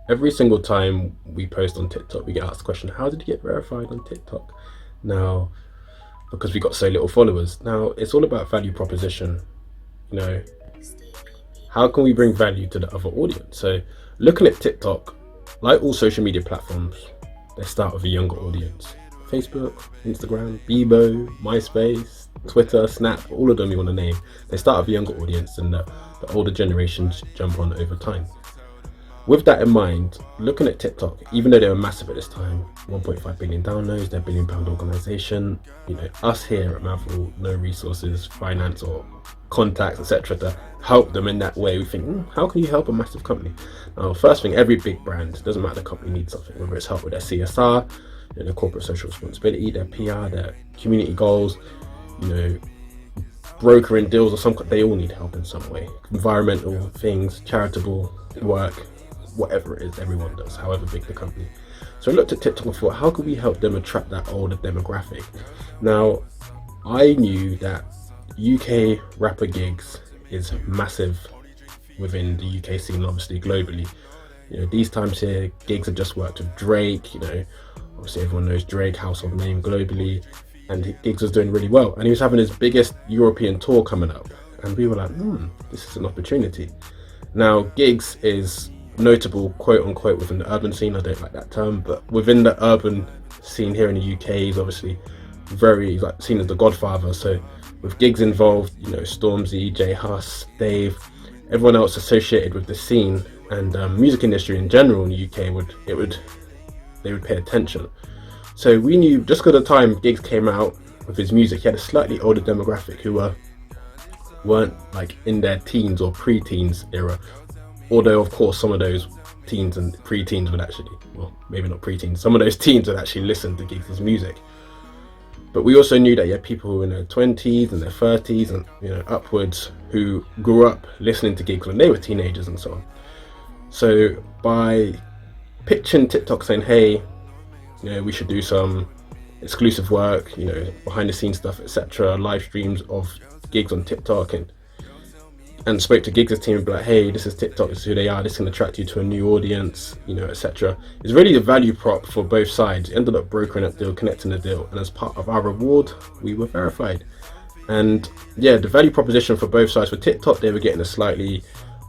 every single time we post on TikTok, we get asked the question, how did you get verified on TikTok? Now, because we got so little followers. Now, it's all about value proposition. You know, how can we bring value to the other audience? So, looking at TikTok, like all social media platforms, they start with a younger audience. Facebook, Instagram, Bebo, MySpace, Twitter, Snap, all of them you want to name, they start with a younger audience, and the older generations jump on over time. With that in mind, looking at TikTok, even though they were massive at this time, 1.5 billion downloads, they're a £1 billion organization, you know, us here at Mavreel, no resources, finance or contacts, etc. to help them in that way. We think, how can you help a massive company? Now, first thing, every big brand, doesn't matter the company needs something, whether it's help with their CSR, you know, their corporate social responsibility, their PR, their community goals, you know, brokering deals or something, they all need help in some way. Environmental things, charitable work, whatever it is, everyone does, however big the company. So I looked at TikTok and thought, how could we help them attract that older demographic? Now, I knew that UK rapper gigs is massive within the UK scene, obviously globally. You know, these times here, gigs have just worked with Drake, you know, obviously everyone knows Drake, household name globally, and gigs was doing really well. And he was having his biggest European tour coming up. And we were like, this is an opportunity. Now, gigs is notable, quote unquote, within the urban scene. I don't like that term, but within the urban scene here in the UK, he's obviously very like seen as the godfather. So with gigs involved, you know, Stormzy, J Hus, Dave, everyone else associated with the scene and music industry in general in the UK they would pay attention. So we knew just at the time gigs came out with his music, he had a slightly older demographic who weren't like in their teens or pre-teens era. Although, of course, some of those teens and pre-teens would actually, well, maybe not pre-teens, some of those teens would actually listen to Giggs' music. But we also knew that you had people who were in their 20s and their 30s and, you know, upwards who grew up listening to Giggs when they were teenagers and so on. So by pitching TikTok saying, hey, you know, we should do some exclusive work, you know, behind the scenes stuff, etc., live streams of Giggs on TikTok, and spoke to Giggs' team and be like, hey, this is TikTok, this is who they are, this can attract you to a new audience, you know, etc. It's really a value prop for both sides. It ended up brokering that deal, connecting the deal, and as part of our reward, we were verified. And yeah, the value proposition for both sides, for TikTok, they were getting a slightly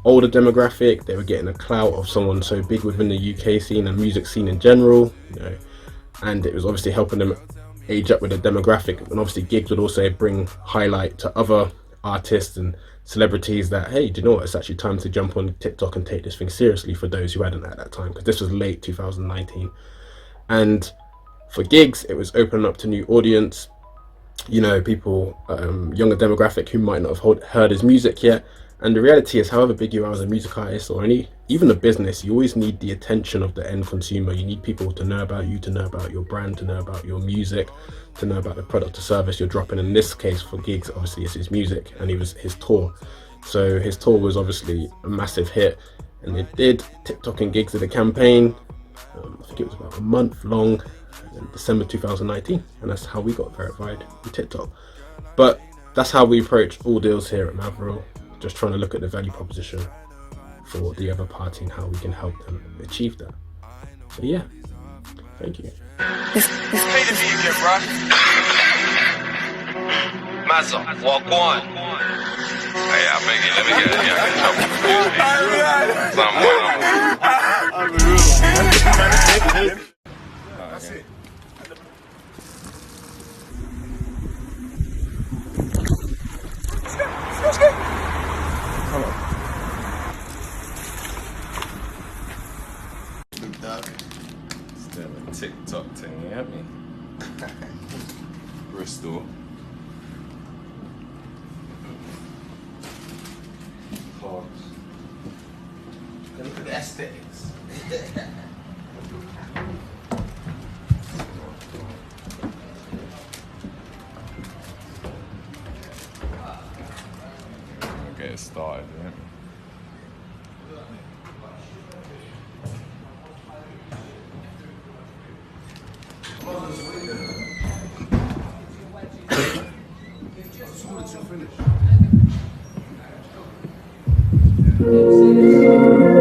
older demographic, they were getting a clout of someone so big within the UK scene and music scene in general, you know, and it was obviously helping them age up with the demographic. And obviously Giggs would also bring highlight to other artists and celebrities that, hey, do you know what, it's actually time to jump on TikTok and take this thing seriously, for those who hadn't at that time, because this was late 2019. And for Giggs, it was opening up to new audience, you know, people, younger demographic who might not have heard his music yet. And the reality is, however big you are as a music artist or even a business, you always need the attention of the end consumer. You need people to know about you, to know about your brand, to know about your music, to know about the product or service you're dropping. In this case, for Giggs, obviously it's his music, and his tour. So his tour was obviously a massive hit, and they did TikTok and Giggs did a campaign. I think it was about a month long, in December 2019, and that's how we got verified with TikTok. But that's how we approach all deals here at Mavreel. Just trying to look at the value proposition for the other party and how we can help them achieve that. So yeah, thank you. Play the music, bro. Mazza, walk on. Hey, I make it. Let me get it. That's it. Still a TikTok thing, you hear me? Bristol. Clogs. Look at the aesthetics. We'll get it started, yeah.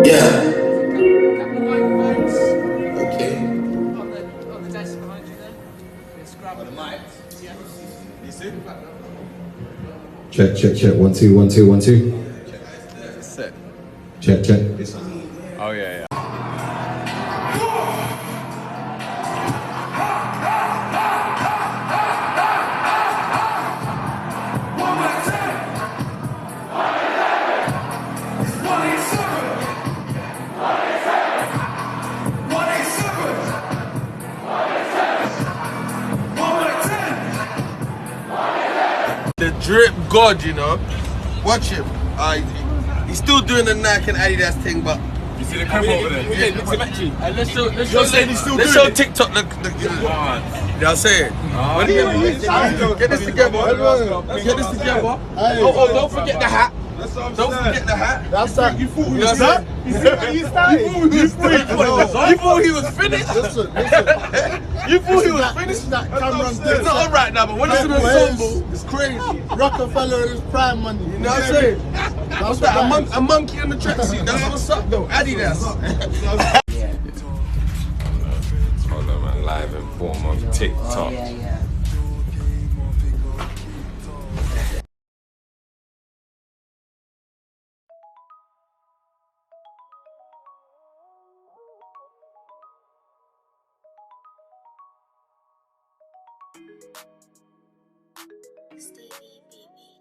Yeah. Check, check, check. 1 2 1 2 1 2. Set. Check, check. Oh yeah, yeah. The drip god, you know. Watch him. He's still doing the Nike and Adidas thing, but You see the crib over there? let's show TikTok. You know what I'm saying? Get this together. Get this together. Oh, don't forget the hat. Don't forget the hat. That's that. You thought he was that? You see what you started? You thought he was finished? Listen. You thought he was finished? That Cameron It's not alright now, but when it's an ensemble, it's crazy. Rockefeller is prime money. You know what I'm saying? What's that? A monkey in the tracksuit. That's what's up though. Adidas. Hold on, man. Live in form of TikTok. Stevie, baby.